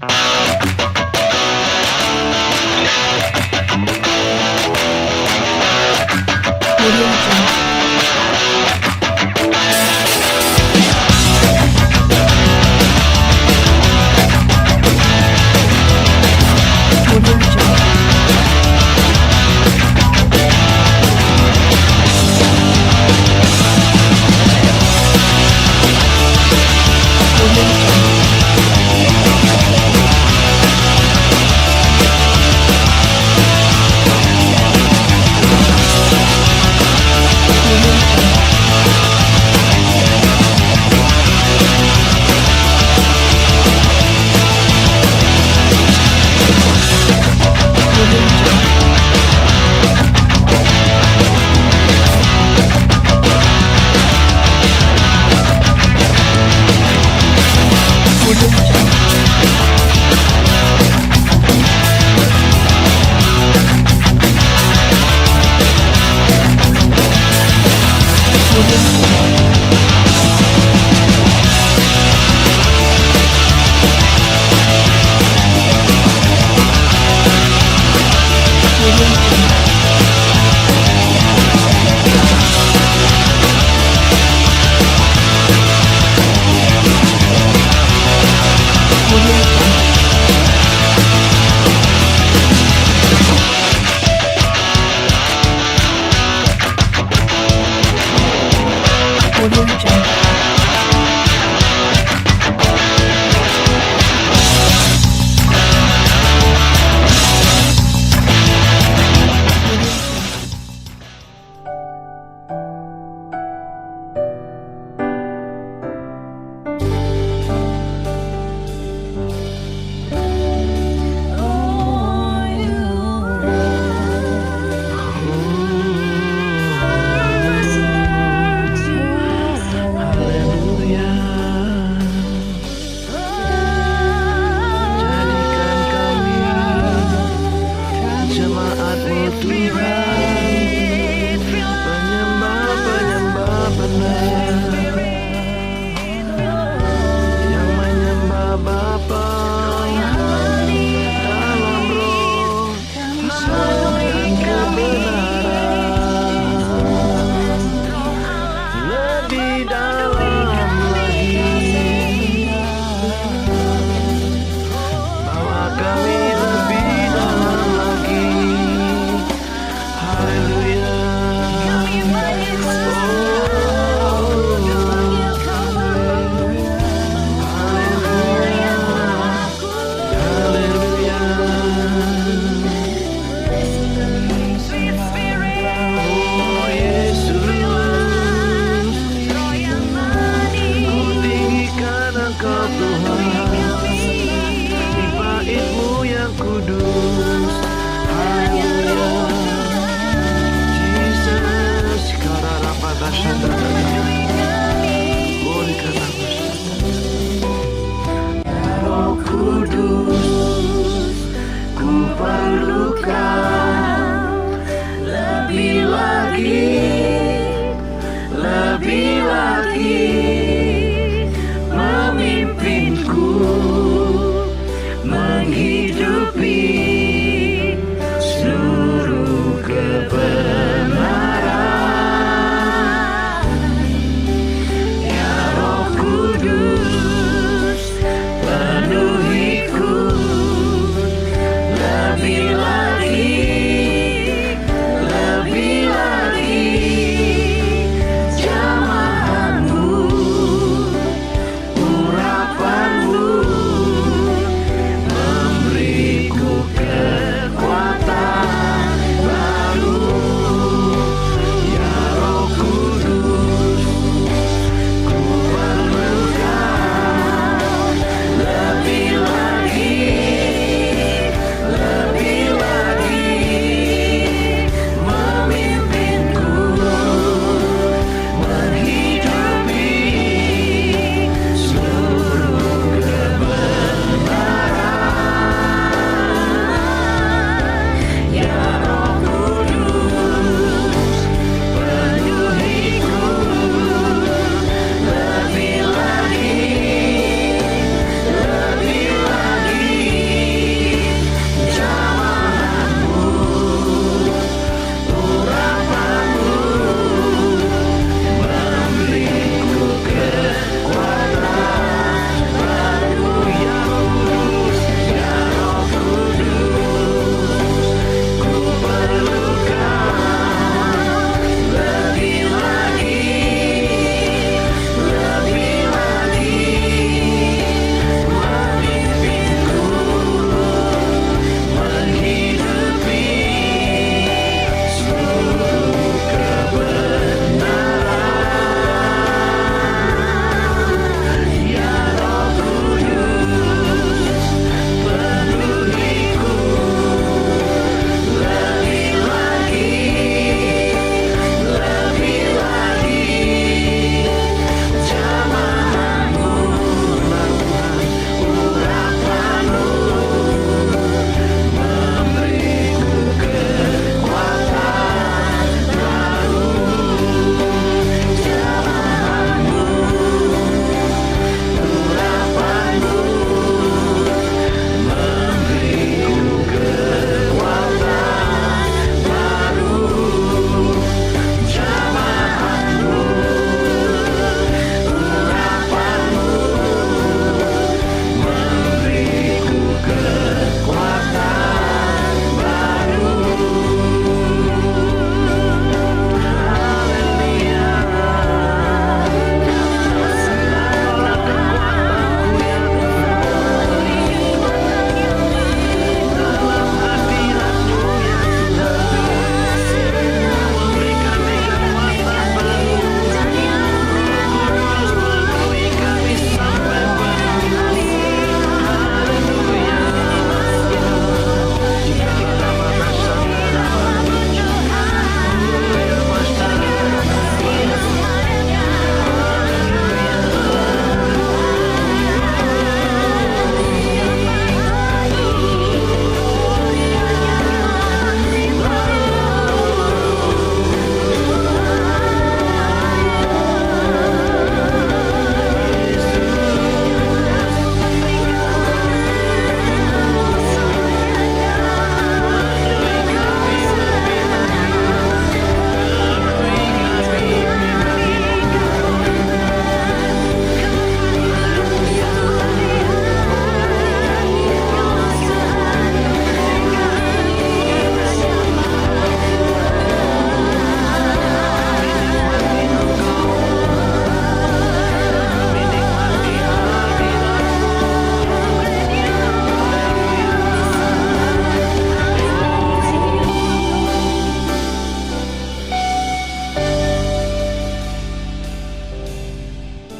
Audio Jungle. Audio Jungle. Audio Jungle.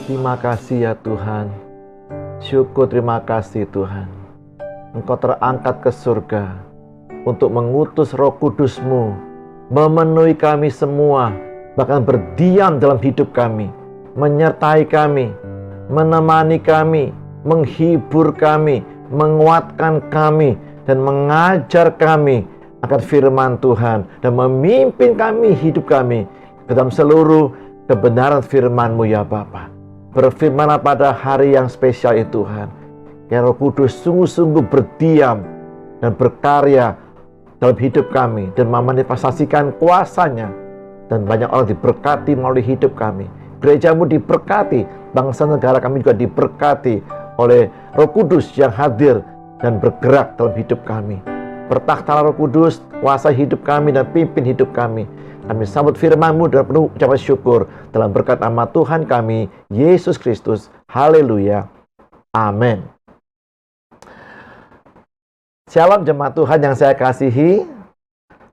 Terima kasih ya Tuhan. Syukur, terima kasih Tuhan. Engkau terangkat ke surga untuk mengutus Roh Kudus-Mu memenuhi kami semua, bahkan berdiam dalam hidup kami, menyertai kami, menemani kami, menghibur kami, menguatkan kami, dan mengajar kami akan firman Tuhan, dan memimpin kami, hidup kami ke dalam seluruh kebenaran firman-Mu ya Bapa. Berfirmanlah pada hari yang spesial itu Tuhan, ya Roh Kudus sungguh-sungguh berdiam dan berkarya dalam hidup kami dan memanifestasikan kuasa-Nya, dan banyak orang diberkati melalui hidup kami. Gereja-Mu diberkati, bangsa negara kami juga diberkati oleh Roh Kudus yang hadir dan bergerak dalam hidup kami. Bertakhtalah Roh Kudus, kuasai hidup kami dan pimpin hidup kami. Kami sambut firman-Mu dengan penuh ucapan syukur dalam berkat nama Tuhan kami, Yesus Kristus. Haleluya. Amin. Shalom jemaat Tuhan yang saya kasihi.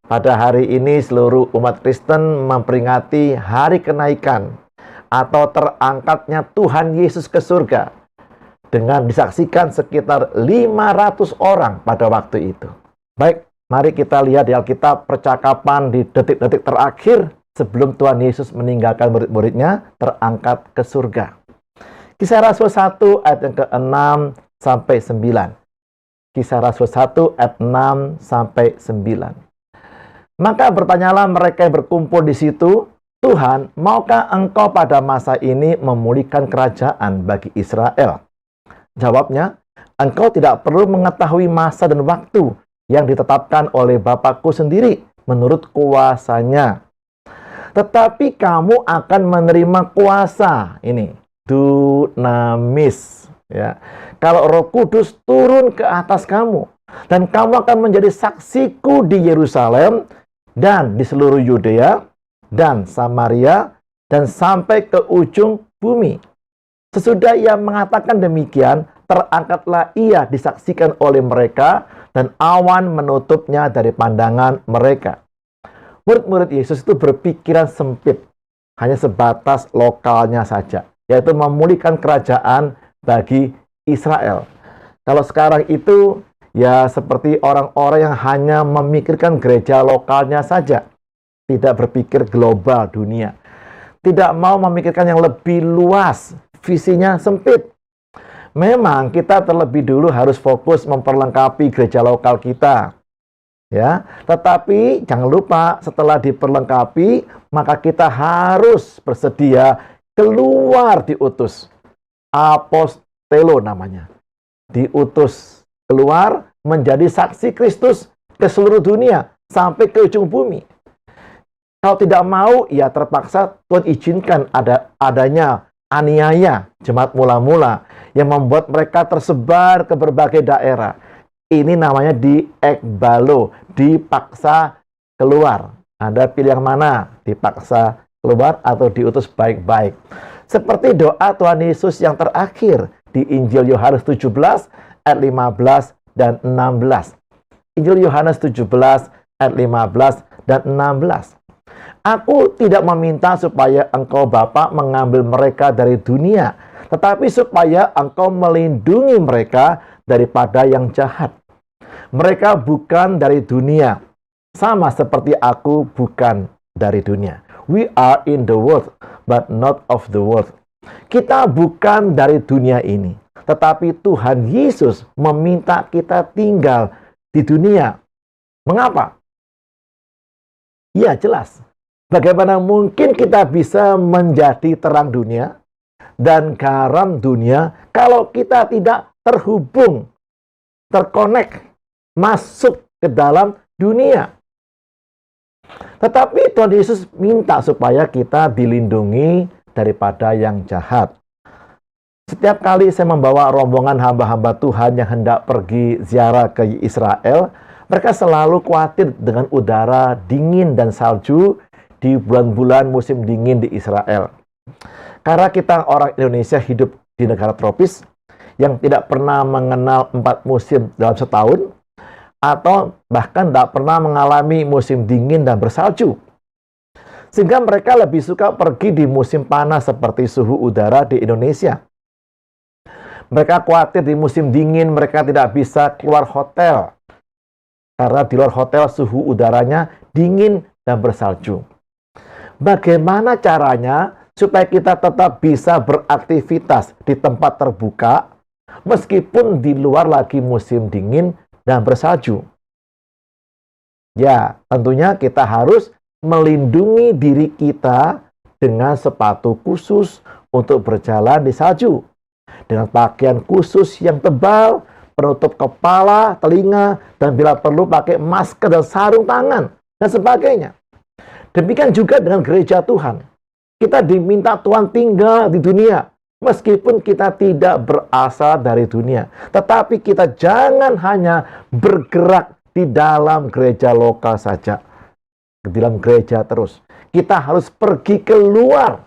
Pada hari ini seluruh umat Kristen memperingati hari kenaikan atau terangkatnya Tuhan Yesus ke surga, dengan disaksikan sekitar 500 orang pada waktu itu. Baik, mari kita lihat di Alkitab percakapan di detik-detik terakhir sebelum Tuhan Yesus meninggalkan murid-muridnya terangkat ke surga. Kisah Rasul 1 ayat yang ke-6 sampai 9. Kisah Rasul 1 ayat 6 sampai 9. Maka bertanyalah mereka yang berkumpul di situ, Tuhan, maukah Engkau pada masa ini memulihkan kerajaan bagi Israel? Jawabnya, Engkau tidak perlu mengetahui masa dan waktu yang ditetapkan oleh Bapakku sendiri menurut kuasa-Nya. Tetapi kamu akan menerima kuasa. Ini, dunamis. Ya. Kalau Roh Kudus turun ke atas kamu, dan kamu akan menjadi saksiku di Yerusalem, dan di seluruh Yudea, dan Samaria, dan sampai ke ujung bumi. Sesudah ia mengatakan demikian, terangkatlah ia disaksikan oleh mereka, dan awan menutupnya dari pandangan mereka. Murid-murid Yesus itu berpikiran sempit, hanya sebatas lokalnya saja, yaitu memulihkan kerajaan bagi Israel. Kalau sekarang itu, ya seperti orang-orang yang hanya memikirkan gereja lokalnya saja, tidak berpikir global dunia, tidak mau memikirkan yang lebih luas, visinya sempit. Memang kita terlebih dulu harus fokus memperlengkapi gereja lokal kita, ya. Tetapi jangan lupa setelah diperlengkapi, maka kita harus bersedia keluar diutus. Apostelo namanya. Diutus keluar menjadi saksi Kristus ke seluruh dunia sampai ke ujung bumi. Kalau tidak mau, ya terpaksa Tuhan izinkan adanya aniaya jemaat mula-mula yang membuat mereka tersebar ke berbagai daerah. Ini namanya diekbalo, dipaksa keluar. Anda pilih yang mana? Dipaksa keluar atau diutus baik-baik. Seperti doa Tuhan Yesus yang terakhir di Injil Yohanes 17 ayat 15 dan 16. Injil Yohanes 17 ayat 15 dan 16. Aku tidak meminta supaya Engkau Bapa mengambil mereka dari dunia, tetapi supaya Engkau melindungi mereka daripada yang jahat. Mereka bukan dari dunia, sama seperti aku bukan dari dunia. We are in the world, but not of the world. Kita bukan dari dunia ini, tetapi Tuhan Yesus meminta kita tinggal di dunia. Mengapa? Ya jelas. Bagaimana mungkin kita bisa menjadi terang dunia dan garam dunia kalau kita tidak terhubung, terkonek, masuk ke dalam dunia? Tetapi Tuhan Yesus minta supaya kita dilindungi daripada yang jahat. Setiap kali saya membawa rombongan hamba-hamba Tuhan yang hendak pergi ziarah ke Israel, mereka selalu khawatir dengan udara dingin dan salju di bulan-bulan musim dingin di Israel. Karena kita orang Indonesia hidup di negara tropis yang tidak pernah mengenal 4 musim dalam setahun, atau bahkan tidak pernah mengalami musim dingin dan bersalju. Sehingga mereka lebih suka pergi di musim panas seperti suhu udara di Indonesia. Mereka khawatir di musim dingin mereka tidak bisa keluar hotel. Karena di luar hotel suhu udaranya dingin dan bersalju. Bagaimana caranya supaya kita tetap bisa beraktivitas di tempat terbuka meskipun di luar lagi musim dingin dan bersalju? Ya, tentunya kita harus melindungi diri kita dengan sepatu khusus untuk berjalan di salju. Dengan pakaian khusus yang tebal, penutup kepala, telinga, dan bila perlu pakai masker dan sarung tangan, dan sebagainya. Demikian juga dengan gereja Tuhan. Kita diminta Tuhan tinggal di dunia, meskipun kita tidak berasal dari dunia. Tetapi kita jangan hanya bergerak di dalam gereja lokal saja. Di dalam gereja terus. Kita harus pergi keluar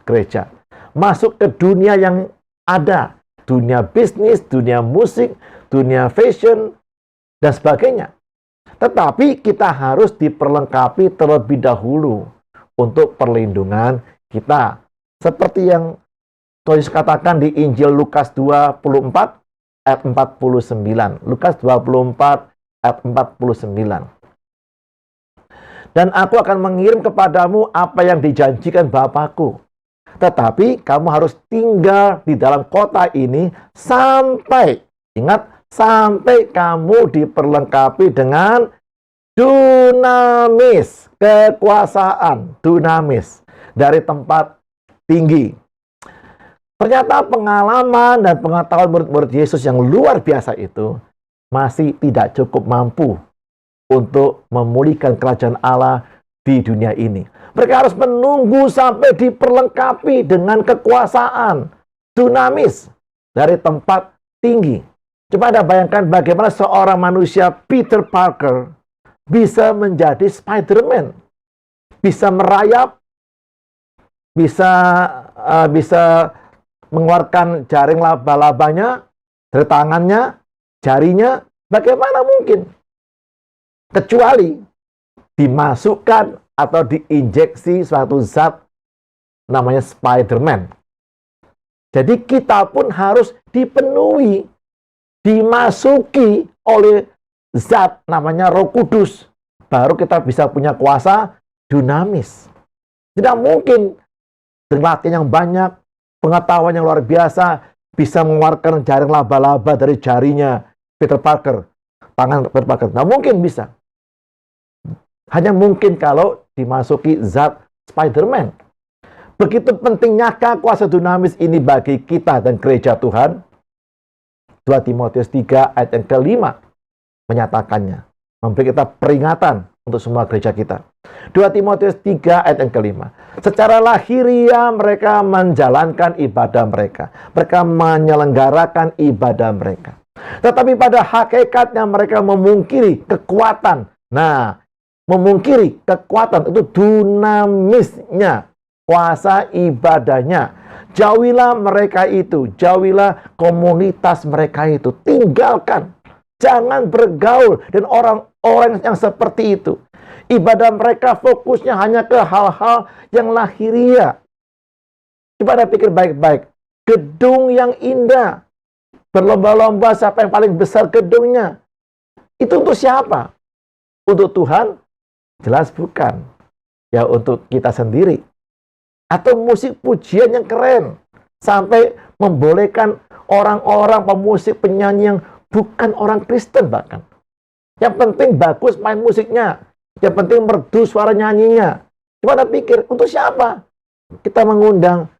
gereja. Masuk ke dunia yang ada. Dunia bisnis, dunia musik, dunia fashion, dan sebagainya. Tetapi kita harus diperlengkapi terlebih dahulu untuk perlindungan kita. Seperti yang Tuhan Yesus katakan di Injil Lukas 24 ayat 49. Lukas 24 ayat 49. Dan aku akan mengirim kepadamu apa yang dijanjikan Bapakku. Tetapi kamu harus tinggal di dalam kota ini sampai, ingat, sampai kamu diperlengkapi dengan dunamis, kekuasaan, dunamis, dari tempat tinggi. Ternyata pengalaman dan pengetahuan murid-murid Yesus yang luar biasa itu masih tidak cukup mampu untuk memulihkan kerajaan Allah di dunia ini. Mereka harus menunggu sampai diperlengkapi dengan kekuasaan dunamis dari tempat tinggi. Coba Anda bayangkan bagaimana seorang manusia Peter Parker bisa menjadi Spider-Man, bisa merayap, bisa mengeluarkan jaring laba-labanya dari tangannya, jarinya. Bagaimana mungkin? Kecuali dimasukkan atau diinjeksi suatu zat namanya Spider-Man. Jadi kita pun harus dipenuhi, dimasuki oleh zat namanya Roh Kudus. Baru kita bisa punya kuasa dunamis. Tidak mungkin dengan latihan yang banyak, pengetahuan yang luar biasa, bisa mengeluarkan jaring laba-laba dari jarinya Peter Parker, tangan Peter Parker. Tidak mungkin bisa. Hanya mungkin kalau dimasuki zat Spider-Man. Begitu pentingnyakah kuasa dunamis ini bagi kita dan gereja Tuhan? 2 Timotius 3 ayat yang ke-5 menyatakannya. Memberi kita peringatan untuk semua gereja kita. 2 Timotius 3 ayat yang ke-5. Secara lahiriah mereka menjalankan ibadah mereka. Mereka menyelenggarakan ibadah mereka. Tetapi pada hakikatnya mereka memungkiri kekuatan. Nah, memungkiri kekuatan itu dunamisnya, kuasa ibadahnya. Jauhilah mereka itu, jauhilah komunitas mereka itu, tinggalkan. Jangan bergaul dengan orang-orang yang seperti itu. Ibadah mereka fokusnya hanya ke hal-hal yang lahiriah. Coba Anda pikir baik-baik. Gedung yang indah, berlomba-lomba siapa yang paling besar gedungnya. Itu untuk siapa? Untuk Tuhan? Jelas bukan. Ya untuk kita sendiri. Atau musik pujian yang keren. Sampai membolehkan orang-orang pemusik, penyanyi yang bukan orang Kristen bahkan. Yang penting bagus main musiknya. Yang penting merdu suara nyanyinya. Coba Anda pikir, untuk siapa kita mengundang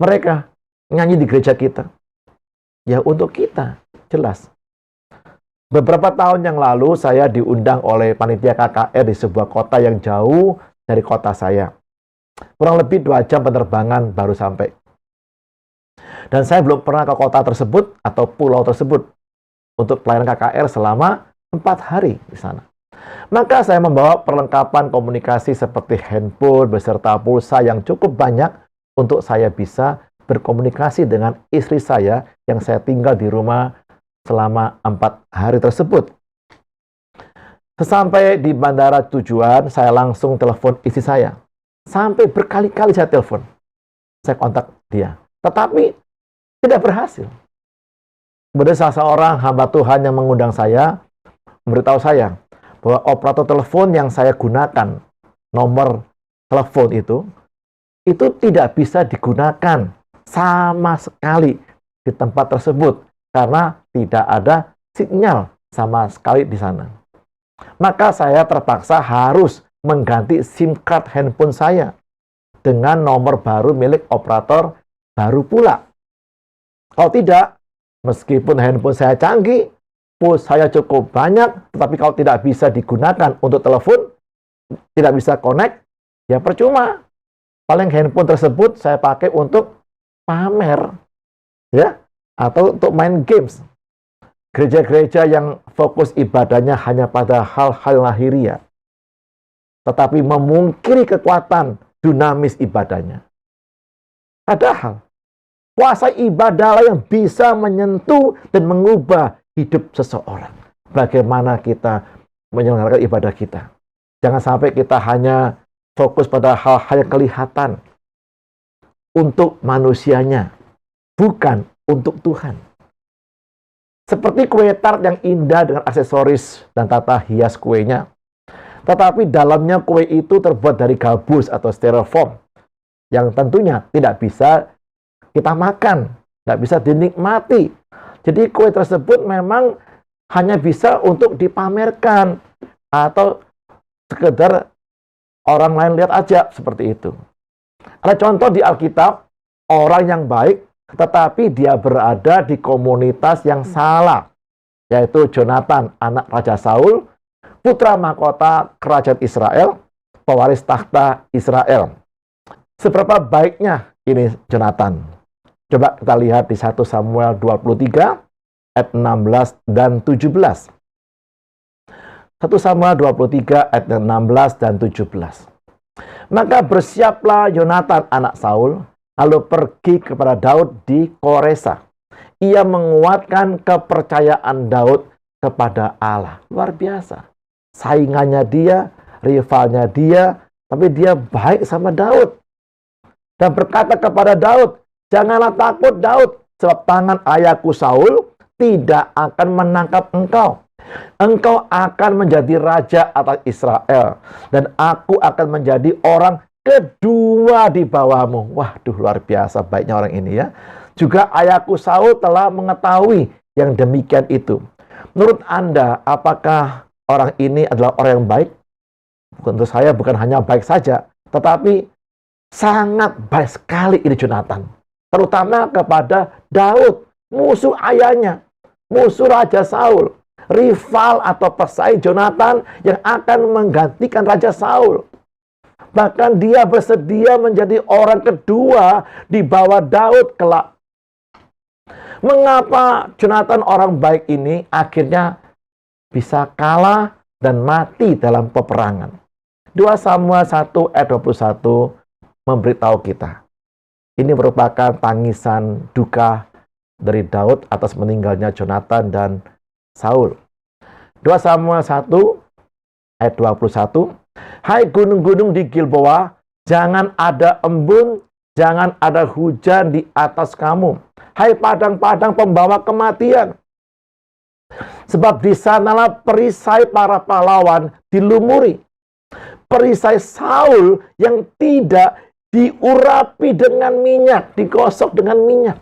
mereka nyanyi di gereja kita? Ya untuk kita, jelas. Beberapa tahun yang lalu saya diundang oleh panitia KKR di sebuah kota yang jauh dari kota saya. Kurang lebih 2 jam penerbangan baru sampai. Dan saya belum pernah ke kota tersebut atau pulau tersebut untuk pelayanan KKR selama 4 hari di sana. Maka saya membawa perlengkapan komunikasi seperti handphone beserta pulsa yang cukup banyak untuk saya bisa berkomunikasi dengan istri saya yang saya tinggal di rumah selama 4 hari tersebut. Sesampai di bandara tujuan, saya langsung telepon istri saya. Sampai berkali-kali saya telepon. Saya kontak dia. Tetapi tidak berhasil. Kemudian salah seorang hamba Tuhan yang mengundang saya, memberitahu saya bahwa operator telepon yang saya gunakan, nomor telepon itu tidak bisa digunakan sama sekali di tempat tersebut karena tidak ada sinyal sama sekali di sana. Maka saya terpaksa harus mengganti SIM card handphone saya dengan nomor baru milik operator baru pula. Kalau tidak, meskipun handphone saya canggih, pulsa saya cukup banyak, tetapi kalau tidak bisa digunakan untuk telepon, tidak bisa connect, ya percuma. Paling handphone tersebut saya pakai untuk pamer, ya, atau untuk main games. Gereja-gereja yang fokus ibadahnya hanya pada hal-hal lahiriah, tetapi memungkiri kekuatan dinamis ibadahnya. Padahal kuasa ibadahlah yang bisa menyentuh dan mengubah hidup seseorang. Bagaimana kita menyelenggarakan ibadah kita. Jangan sampai kita hanya fokus pada hal-hal yang kelihatan untuk manusianya, bukan untuk Tuhan. Seperti kue tart yang indah dengan aksesoris dan tata hias kuenya. Tetapi dalamnya kue itu terbuat dari gabus atau styrofoam yang tentunya tidak bisa kita makan, tidak bisa dinikmati. Jadi kue tersebut memang hanya bisa untuk dipamerkan atau sekedar orang lain lihat aja, seperti itu. Ada contoh di Alkitab, orang yang baik tetapi dia berada di komunitas yang salah, yaitu Jonatan, anak Raja Saul, putra mahkota kerajaan Israel, pewaris takhta Israel. Seberapa baiknya ini Jonatan? Coba kita lihat di 1 Samuel 23 ayat 16 dan 17. 1 Samuel 23 ayat 16 dan 17. Maka bersiaplah Yonatan anak Saul, lalu pergi kepada Daud di Koresa. Ia menguatkan kepercayaan Daud kepada Allah. Luar biasa. Saingannya dia, rivalnya dia, tapi dia baik sama Daud. Dan berkata kepada Daud, janganlah takut Daud, sebab tangan ayahku Saul tidak akan menangkap engkau. Engkau akan menjadi raja atas Israel, dan aku akan menjadi orang kedua di bawahmu. Waduh, luar biasa baiknya orang ini ya. Juga ayahku Saul telah mengetahui yang demikian itu. Menurut Anda, apakah orang ini adalah orang yang baik? Untuk saya bukan hanya baik saja, tetapi sangat baik sekali ini Jonatan. Terutama kepada Daud, musuh ayahnya, musuh Raja Saul, rival atau pesaing Jonatan yang akan menggantikan Raja Saul. Bahkan dia bersedia menjadi orang kedua di bawah Daud kelak. Mengapa Jonatan orang baik ini akhirnya bisa kalah dan mati dalam peperangan? 2 Samuel 1 ayat 21 memberitahu kita. Ini merupakan tangisan duka dari Daud atas meninggalnya Jonatan dan Saul. 2 Samuel 1 ayat 21. Hai gunung-gunung di Gilboa, jangan ada embun, jangan ada hujan di atas kamu. Hai padang-padang pembawa kematian. Sebab di sanalah perisai para pahlawan dilumuri. Perisai Saul yang tidak diurapi dengan minyak, digosok dengan minyak.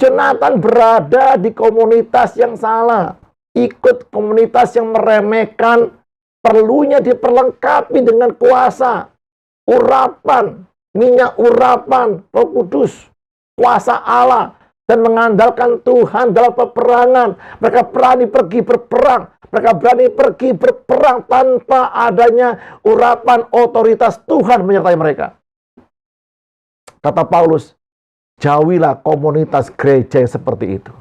Jonatan berada di komunitas yang salah. Ikut komunitas yang meremehkan, perlunya diperlengkapi dengan kuasa, urapan, minyak urapan, Roh Kudus, kuasa Allah, dan mengandalkan Tuhan dalam peperangan. Mereka berani pergi berperang. Mereka berani pergi berperang tanpa adanya urapan otoritas Tuhan menyertai mereka. Kata Paulus, jauhilah komunitas gereja yang seperti itu.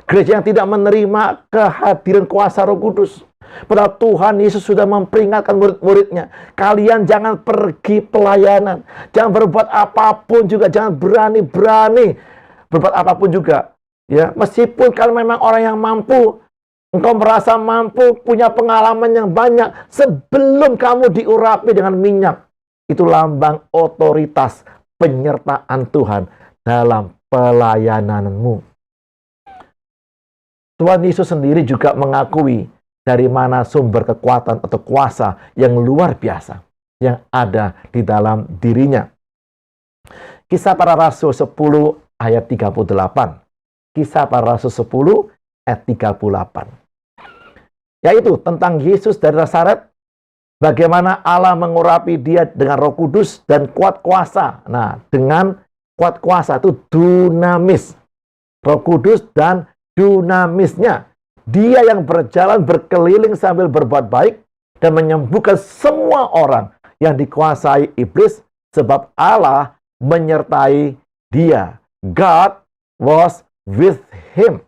Gereja yang tidak menerima kehadiran kuasa Roh Kudus. Padahal Tuhan Yesus sudah memperingatkan murid-muridnya, kalian jangan pergi pelayanan, jangan berbuat apapun juga, jangan berani-berani berbuat apapun juga. Ya, meskipun kalian memang orang yang mampu, engkau merasa mampu, punya pengalaman yang banyak, sebelum kamu diurapi dengan minyak, Itu lambang otoritas penyertaan Tuhan dalam pelayananmu. Tuhan Yesus sendiri juga mengakui dari mana sumber kekuatan atau kuasa yang luar biasa yang ada di dalam dirinya. Kisah Para Rasul 10 ayat 38. Kisah Para Rasul 10 ayat 38. Yaitu tentang Yesus dari Nazaret, bagaimana Allah mengurapi dia dengan Roh Kudus dan kuat kuasa. Nah, dengan kuat kuasa itu dunamis. Roh Kudus dan dunamisnya. Dia yang berjalan berkeliling sambil berbuat baik dan menyembuhkan semua orang yang dikuasai iblis, sebab Allah menyertai dia. God was with him.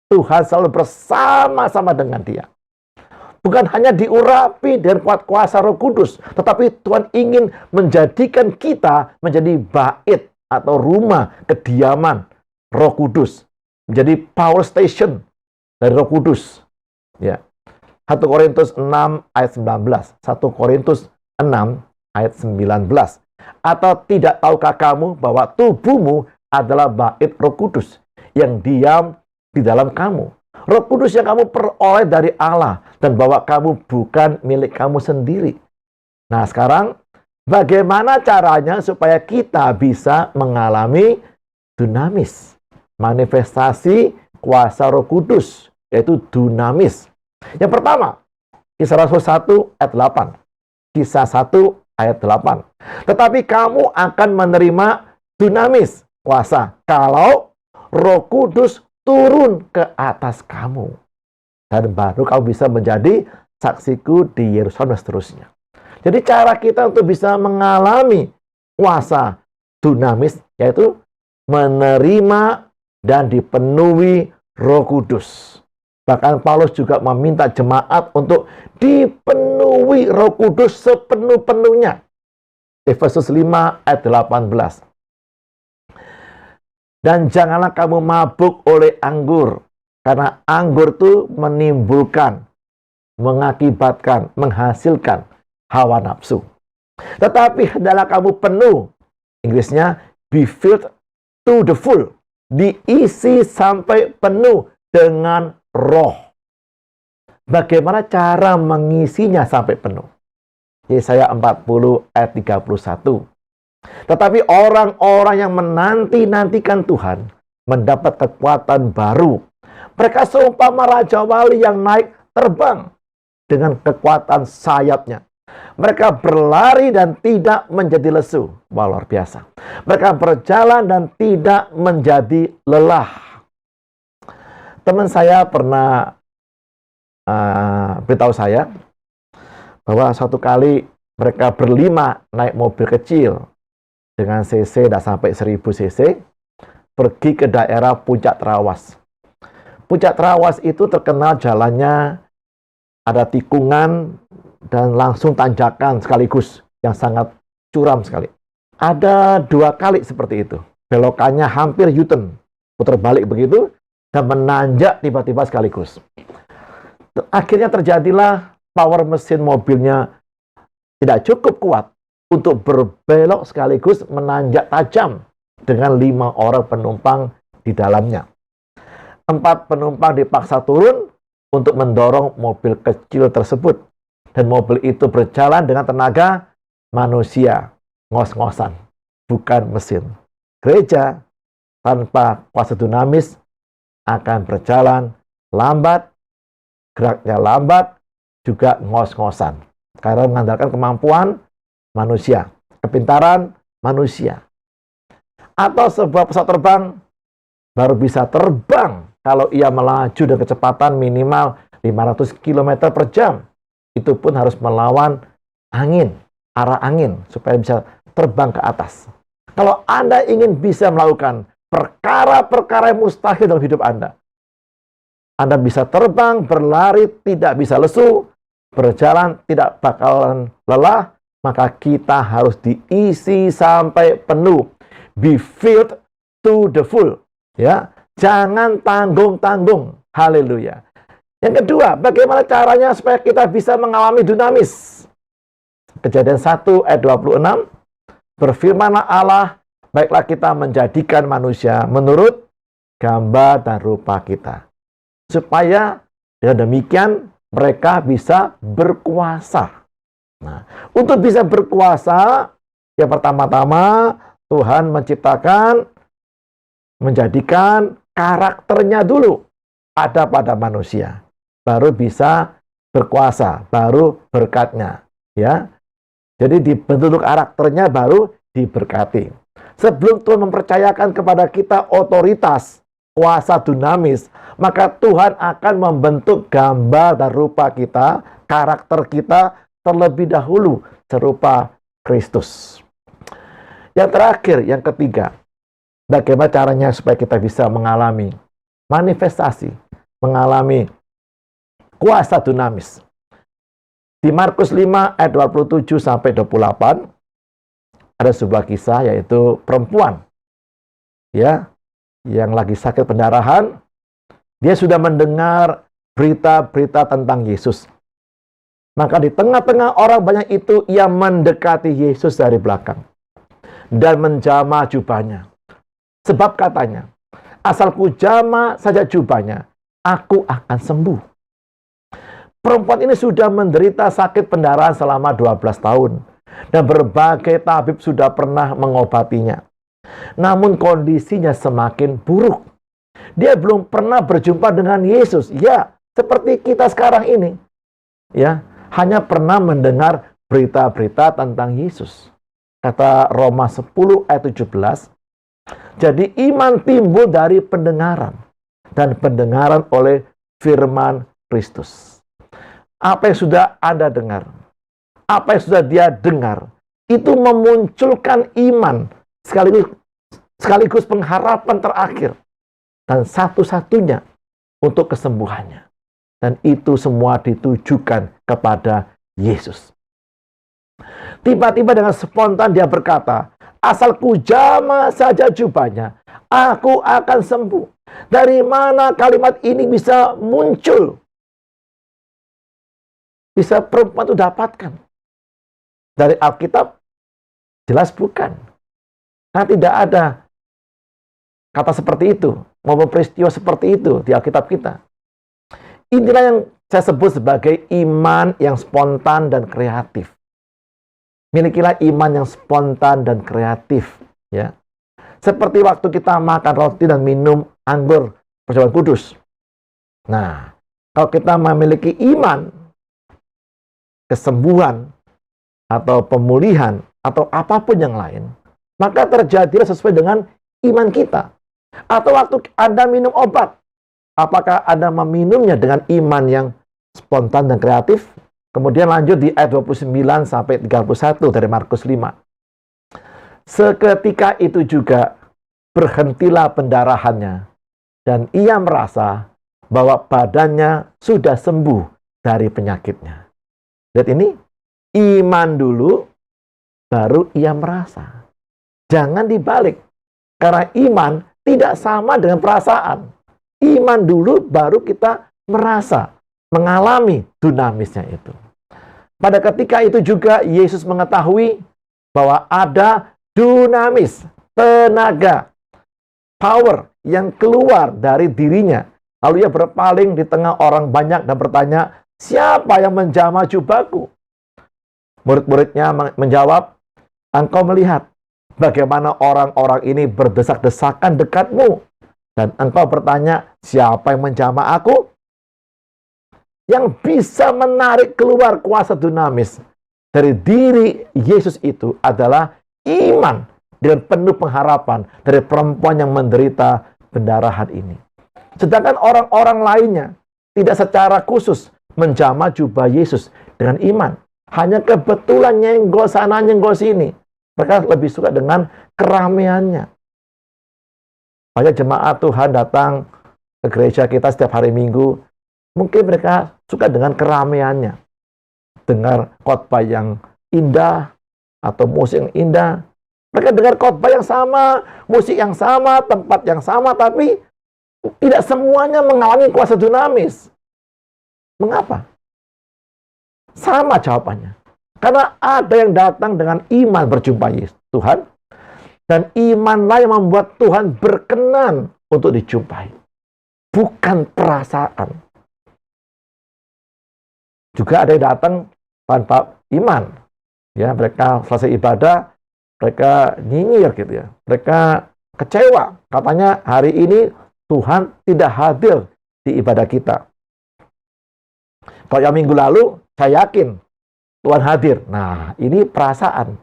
Tuhan selalu bersama-sama dengan dia. Bukan hanya diurapi dengan kuat kuasa Roh Kudus, tetapi Tuhan ingin menjadikan kita menjadi bait atau rumah kediaman Roh Kudus. Menjadi power station dari Roh Kudus. Ya. 1 Korintus 6 ayat 19. 1 Korintus 6 ayat 19. Atau tidak tahukah kamu bahwa tubuhmu adalah bait Roh Kudus yang diam di dalam kamu. Roh Kudus yang kamu peroleh dari Allah dan bahwa kamu bukan milik kamu sendiri. Nah, sekarang bagaimana caranya supaya kita bisa mengalami dunamis, manifestasi kuasa Roh Kudus, yaitu dunamis. Yang pertama, Kisah Rasul 1 ayat 8. Kisah 1 ayat 8. Tetapi kamu akan menerima dunamis, kuasa, kalau Roh Kudus turun ke atas kamu. Dan baru kamu bisa menjadi saksiku di Yerusalem dan seterusnya. Jadi cara kita untuk bisa mengalami kuasa dunamis, yaitu menerima dan dipenuhi Roh Kudus. Bahkan Paulus juga meminta jemaat untuk dipenuhi Roh Kudus sepenuh-penuhnya. Efesus 5 ayat 18. Dan janganlah kamu mabuk oleh anggur, karena anggur itu menimbulkan, mengakibatkan, menghasilkan hawa nafsu. Tetapi hendaklah kamu penuh, Inggrisnya be filled to the full, diisi sampai penuh dengan roh. Bagaimana cara mengisinya sampai penuh? Yesaya 40 ayat 31. Tetapi orang-orang yang menanti-nantikan Tuhan mendapat kekuatan baru. Mereka seumpama raja wali yang naik terbang dengan kekuatan sayapnya. Mereka berlari dan tidak menjadi lesu. Wah, luar biasa. Mereka berjalan dan tidak menjadi lelah. Teman saya pernah beritahu saya bahwa suatu kali mereka berlima naik mobil kecil dengan cc tidak sampai 1000 cc, pergi ke daerah Puncak Trawas. Puncak Trawas itu terkenal jalannya ada tikungan dan langsung tanjakan sekaligus yang sangat curam sekali. Ada 2 kali seperti itu. Belokannya hampir U-turn, putar balik begitu, dan menanjak tiba-tiba sekaligus. Akhirnya terjadilah power mesin mobilnya tidak cukup kuat untuk berbelok sekaligus menanjak tajam dengan 5 orang penumpang di dalamnya. 4 penumpang dipaksa turun untuk mendorong mobil kecil tersebut. Dan mobil itu berjalan dengan tenaga manusia, ngos-ngosan, bukan mesin. Gereja tanpa kuasa dunamis akan berjalan lambat, geraknya lambat, juga ngos-ngosan. Karena mengandalkan kemampuan manusia, kepintaran manusia. Atau sebuah pesawat terbang baru bisa terbang kalau ia melaju dengan kecepatan minimal 500 km per jam. Itu pun harus melawan angin, arah angin, supaya bisa terbang ke atas. Kalau Anda ingin bisa melakukan perkara-perkara yang mustahil dalam hidup Anda bisa terbang, berlari, tidak bisa lesu, berjalan, tidak bakalan lelah, maka kita harus diisi sampai penuh. Be filled to the full. Ya, jangan tanggung-tanggung. Haleluya. Yang kedua, bagaimana caranya supaya kita bisa mengalami dunamis? Kejadian 1 ayat 26, berfirmanlah Allah, baiklah kita menjadikan manusia menurut gambar dan rupa kita, supaya dengan demikian mereka bisa berkuasa. Nah, untuk bisa berkuasa, yang pertama-tama Tuhan menjadikan karakternya dulu ada pada manusia, baru bisa berkuasa, baru berkatnya, ya. Jadi dibentuk karakternya baru diberkati. Sebelum Tuhan mempercayakan kepada kita otoritas, kuasa dunamis, maka Tuhan akan membentuk gambar dan rupa kita, karakter kita terlebih dahulu serupa Kristus. Yang terakhir, yang ketiga, bagaimana caranya supaya kita bisa mengalami manifestasi, mengalami kuasa dunamis. Di Markus 5 ayat 27 sampai 28 ada sebuah kisah, yaitu perempuan ya yang lagi sakit pendarahan. Dia sudah mendengar berita-berita tentang Yesus. Maka di tengah-tengah orang banyak itu, ia mendekati Yesus dari belakang dan menjamah jubahnya. Sebab katanya, asal ku jamah saja jubahnya, aku akan sembuh. Perempuan ini sudah menderita sakit pendarahan selama 12 tahun. Dan berbagai tabib sudah pernah mengobatinya. Namun kondisinya semakin buruk. Dia belum pernah berjumpa dengan Yesus. Ya, seperti kita sekarang ini. Ya, hanya pernah mendengar berita-berita tentang Yesus. Kata Roma 10 ayat 17. Jadi iman timbul dari pendengaran. Dan pendengaran oleh firman Kristus. Apa yang sudah Anda dengar, apa yang sudah dia dengar, itu memunculkan iman, sekaligus pengharapan terakhir, dan satu-satunya untuk kesembuhannya. Dan itu semua ditujukan kepada Yesus. Tiba-tiba dengan spontan dia berkata, asal ku jamah saja jubahnya, aku akan sembuh. Dari mana kalimat ini bisa muncul? Bisa perempuan itu dapatkan? Dari Alkitab? Jelas bukan. Nah, tidak ada kata seperti itu, maupun peristiwa seperti itu di Alkitab kita. Inilah yang saya sebut sebagai iman yang spontan dan kreatif. Milikilah iman yang spontan dan kreatif. Ya. Seperti waktu kita makan roti dan minum anggur perjamuan kudus. Nah, kalau kita memiliki iman, kesembuhan, atau pemulihan, atau apapun yang lain, maka terjadilah sesuai dengan iman kita. Atau waktu Anda minum obat, apakah Anda meminumnya dengan iman yang spontan dan kreatif? Kemudian lanjut di ayat 29 sampai 31 dari Markus 5. Seketika itu juga berhentilah pendarahannya, dan ia merasa bahwa badannya sudah sembuh dari penyakitnya. Lihat ini, iman dulu, baru ia merasa. Jangan dibalik. Karena iman tidak sama dengan perasaan. Iman dulu, baru kita merasa, mengalami dunamisnya itu. Pada ketika itu juga Yesus mengetahui bahwa ada dunamis, tenaga, power yang keluar dari dirinya. Lalu ia berpaling di tengah orang banyak dan bertanya, siapa yang menjamah jubahku? Murid-muridnya menjawab, engkau melihat bagaimana orang-orang ini berdesak-desakan dekatmu. Dan engkau bertanya, siapa yang menjamah aku? Yang bisa menarik keluar kuasa dunamis dari diri Yesus itu adalah iman dengan penuh pengharapan dari perempuan yang menderita pendarahan ini. Sedangkan orang-orang lainnya tidak secara khusus menjamah jubah Yesus dengan iman. Hanya kebetulan nyenggol sana, nyenggol sini. Mereka lebih suka dengan keramaiannya. Banyak jemaat Tuhan datang ke gereja kita setiap hari Minggu. Mungkin mereka suka dengan keramaiannya. Dengar khotbah yang indah atau musik yang indah. Mereka dengar khotbah yang sama, musik yang sama, tempat yang sama, tapi tidak semuanya mengalami kuasa dunamis. Mengapa? Sama jawabannya. Karena ada yang datang dengan iman berjumpa Yesus Tuhan, dan imanlah yang membuat Tuhan berkenan untuk dijumpai, bukan perasaan. Juga ada yang datang tanpa iman. Ya, mereka selesai ibadah, mereka nyinyir gitu ya. Mereka kecewa. Katanya hari ini Tuhan tidak hadir di ibadah kita. Kalau yang minggu lalu, saya yakin Tuhan hadir. Nah, ini perasaan.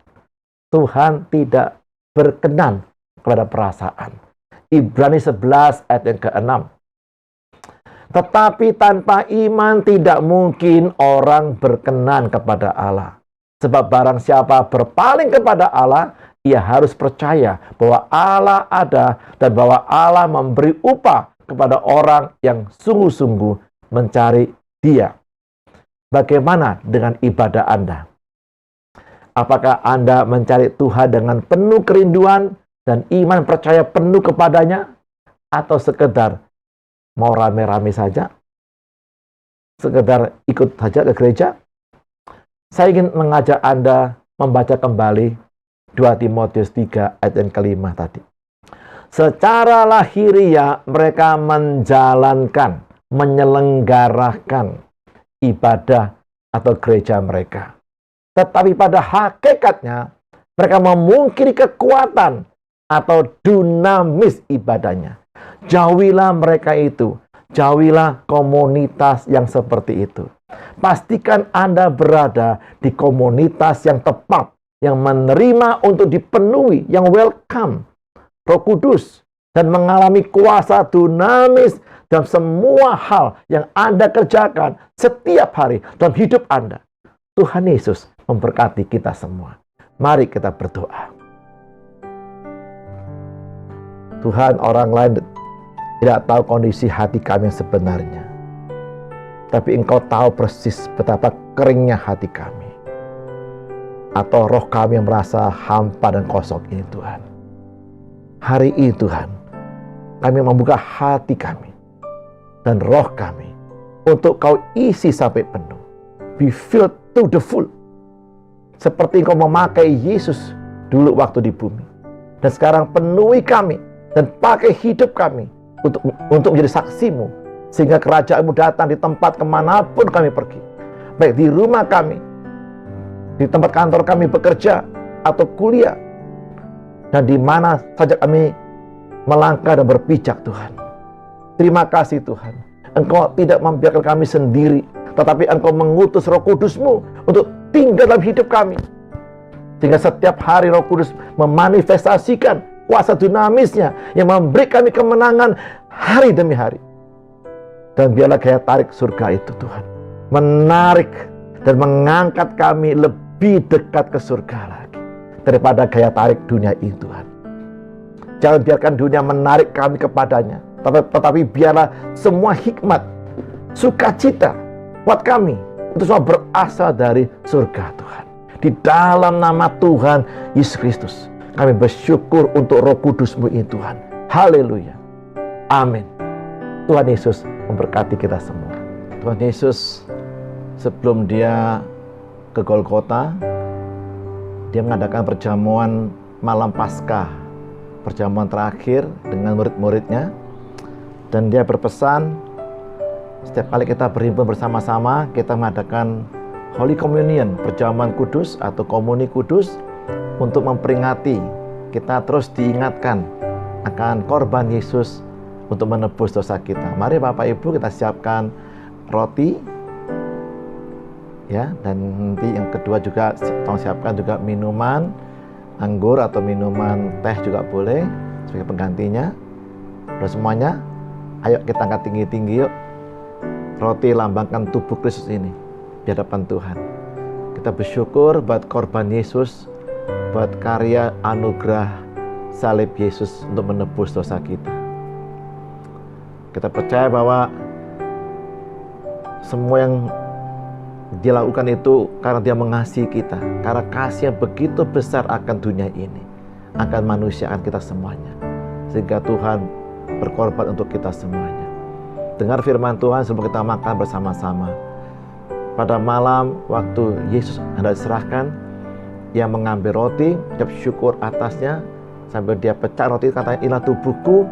Tuhan tidak berkenan kepada perasaan. Ibrani 11 ayat yang ke-6. Tetapi tanpa iman tidak mungkin orang berkenan kepada Allah. Sebab barang siapa berpaling kepada Allah, ia harus percaya bahwa Allah ada dan bahwa Allah memberi upah kepada orang yang sungguh-sungguh mencari Dia. Bagaimana dengan ibadah Anda? Apakah Anda mencari Tuhan dengan penuh kerinduan dan iman percaya penuh kepadanya? Atau sekedar mau rame-rame saja? Sekedar ikut saja ke gereja? Saya ingin mengajak Anda membaca kembali 2 Timotius 3 ayat yang ke-5 tadi. Secara lahiriah mereka menjalankan, menyelenggarakan ibadah atau gereja mereka. Tetapi pada hakikatnya mereka memungkiri kekuatan atau dinamis ibadahnya. Jauhilah mereka itu. Jauhilah komunitas yang seperti itu. Pastikan Anda berada di komunitas yang tepat, yang menerima untuk dipenuhi, yang welcome Roh Kudus, dan mengalami kuasa dinamis dalam semua hal yang Anda kerjakan setiap hari dalam hidup Anda. Tuhan Yesus memberkati kita semua. Mari kita berdoa. Tuhan, orang lain tidak tahu kondisi hati kami yang sebenarnya. Tapi Engkau tahu persis betapa keringnya hati kami. Atau roh kami yang merasa hampa dan kosong ini, Tuhan. Hari ini, Tuhan, kami membuka hati kami dan roh kami untuk Kau isi sampai penuh. Be filled to the full. Seperti Engkau memakai Yesus dulu waktu di bumi. Dan sekarang penuhi kami dan pakai hidup kami untuk menjadi saksi-Mu, sehingga kerajaan-Mu datang di tempat kemanapun kami pergi, baik di rumah kami, di tempat kantor kami bekerja atau kuliah, dan di mana saja kami melangkah dan berpijak, Tuhan. Terima kasih, Tuhan. Engkau tidak membiarkan kami sendiri, tetapi Engkau mengutus Roh Kudus-Mu untuk tinggal dalam hidup kami, sehingga setiap hari Roh Kudus memanifestasikan kuasa dinamisnya yang memberi kami kemenangan hari demi hari. Dan biarlah gaya tarik surga itu, Tuhan, menarik dan mengangkat kami lebih dekat ke surga lagi daripada gaya tarik dunia ini, Tuhan. Jangan biarkan dunia menarik kami kepadanya, tetapi biarlah semua hikmat, sukacita buat kami itu semua berasal dari surga, Tuhan. Di dalam nama Tuhan Yesus Kristus, kami bersyukur untuk Roh Kudus-Mu ini, Tuhan. Haleluya. Amin. Tuhan Yesus memberkati kita semua. Tuhan Yesus sebelum Dia ke Golgota, Dia mengadakan perjamuan malam Paskah, perjamuan terakhir dengan murid-muridnya. Dan Dia berpesan, setiap kali kita berhimpun bersama-sama, kita mengadakan Holy Communion, perjamuan kudus atau komuni kudus, untuk memperingati, kita terus diingatkan akan korban Yesus untuk menebus dosa kita. Mari Bapak Ibu kita siapkan roti, ya, dan nanti yang kedua juga tolong siapkan juga minuman, anggur atau minuman teh juga boleh sebagai penggantinya. Udah semuanya, ayo kita angkat tinggi-tinggi yuk. Roti lambangkan tubuh Kristus ini di hadapan Tuhan. Kita bersyukur buat korban Yesus, buat karya anugerah salib Yesus untuk menebus dosa kita. Kita percaya bahwa semua yang Dia lakukan itu karena Dia mengasihi kita, karena kasih yang begitu besar akan dunia ini, akan manusia, akan kita semuanya, sehingga Tuhan berkorban untuk kita semuanya. Dengar firman Tuhan sebelum kita makan bersama-sama. pada malam waktu Yesus hendak diserahkan, ia mengambil roti, ucap syukur atasnya, sambil dia pecah roti, katanya, inilah tubuhku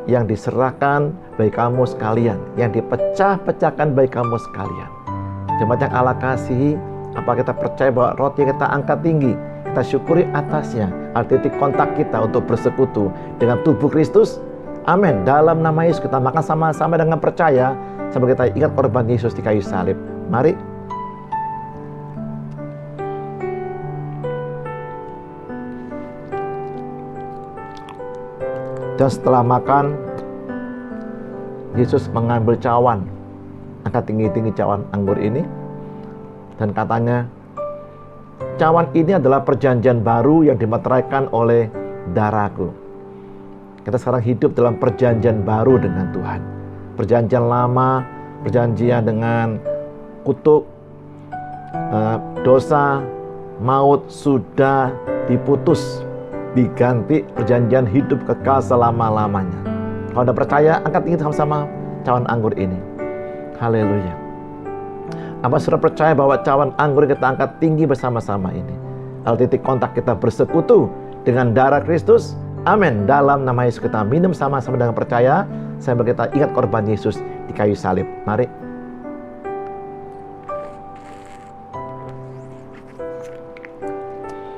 yang diserahkan bagi kamu sekalian, yang dipecah-pecahkan bagi kamu sekalian. Jemaat yang Allah kasihi, apa kita percaya bahwa roti yang kita angkat tinggi, kita syukuri atasnya, titik kontak kita untuk bersekutu dengan tubuh Kristus? Amin. Dalam nama Yesus kita makan sama-sama dengan percaya, sambil kita ingat korban Yesus di kayu salib. Mari. Dan setelah makan, Yesus mengambil cawan, angkat tinggi-tinggi cawan anggur ini, dan katanya, cawan ini adalah perjanjian baru yang dimeteraikan oleh darahku. Kita sekarang hidup dalam perjanjian baru dengan Tuhan. Perjanjian lama, perjanjian dengan kutuk, dosa, maut sudah diputus, diganti perjanjian hidup kekal selama-lamanya. Kalau Anda percaya, angkat tinggi sama-sama cawan anggur ini. Haleluya. Apa sudah percaya bahwa cawan anggur yang kita angkat tinggi bersama-sama ini adalah titik kontak kita bersekutu dengan darah Kristus? Amin. Dalam nama Yesus kita minum sama-sama dengan percaya, sambil kita ingat korban Yesus di kayu salib. Mari.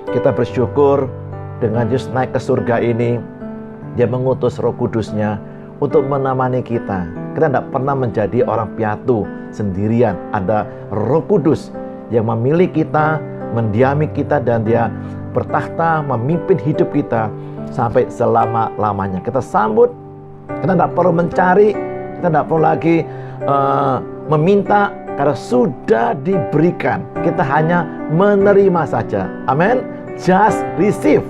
Kita bersyukur dengan Yesus naik ke surga ini, Dia mengutus Roh Kudus-Nya untuk menemani kita. Kita tidak pernah menjadi orang piatu sendirian. Ada Roh Kudus yang memilih kita, mendiami kita, dan Dia bertakhta memimpin hidup kita sampai selama-lamanya. Kita sambut, kita tidak perlu mencari, kita tidak perlu lagi meminta, karena sudah diberikan. Kita hanya menerima saja. Amin. Just receive.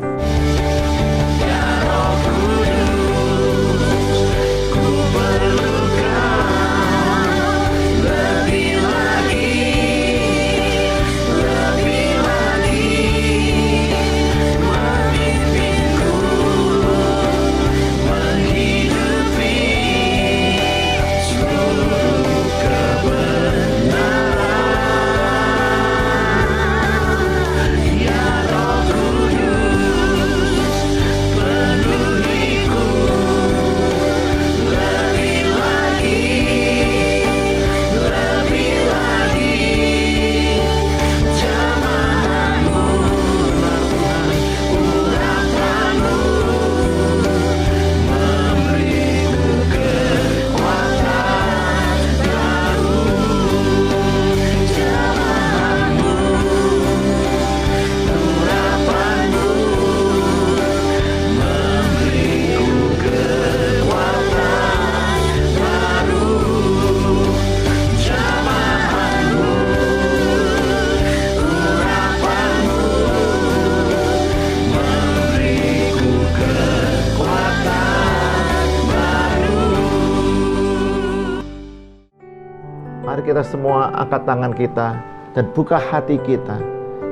Mari kita semua angkat tangan kita dan buka hati kita.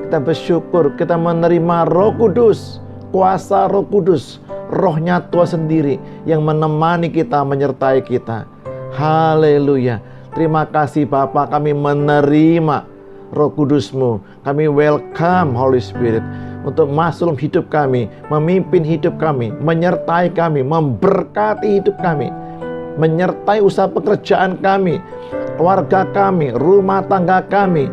Kita bersyukur, kita menerima Roh Kudus, kuasa Roh Kudus, Rohnya Tuhan sendiri yang menemani kita, menyertai kita. Haleluya. Terima kasih Bapa, kami menerima Roh Kudus-Mu. Kami welcome Holy Spirit untuk masuk dalam hidup kami, memimpin hidup kami, menyertai kami, memberkati hidup kami, menyertai usaha pekerjaan kami, keluarga kami, rumah tangga kami.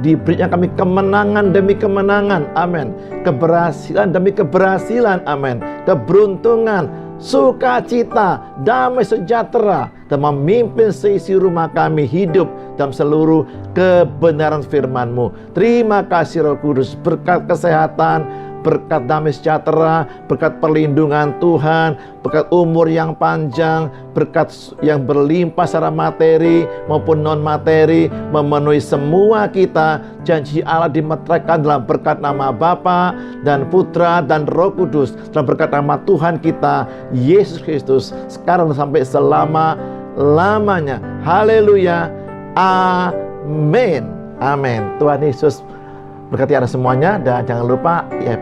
Diberinya kami kemenangan demi kemenangan, amin. Keberhasilan demi keberhasilan, amin. Keberuntungan, sukacita, damai sejahtera, dan memimpin seisi rumah kami hidup dalam seluruh kebenaran firman-Mu. Terima kasih Roh Kudus, berkat kesehatan, berkat damai sejahtera, berkat perlindungan Tuhan, berkat umur yang panjang, berkat yang berlimpah secara materi maupun non-materi, memenuhi semua kita. Janji Allah dimeteraikan dalam berkat nama Bapa dan Putra dan Roh Kudus, dalam berkat nama Tuhan kita, Yesus Kristus, sekarang sampai selama-lamanya. Haleluya. Amin. Amin. Tuhan Yesus berkati Anda semuanya, dan jangan lupa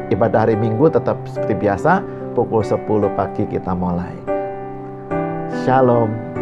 ibadah hari Minggu tetap seperti biasa pukul 10 pagi kita mulai. Shalom.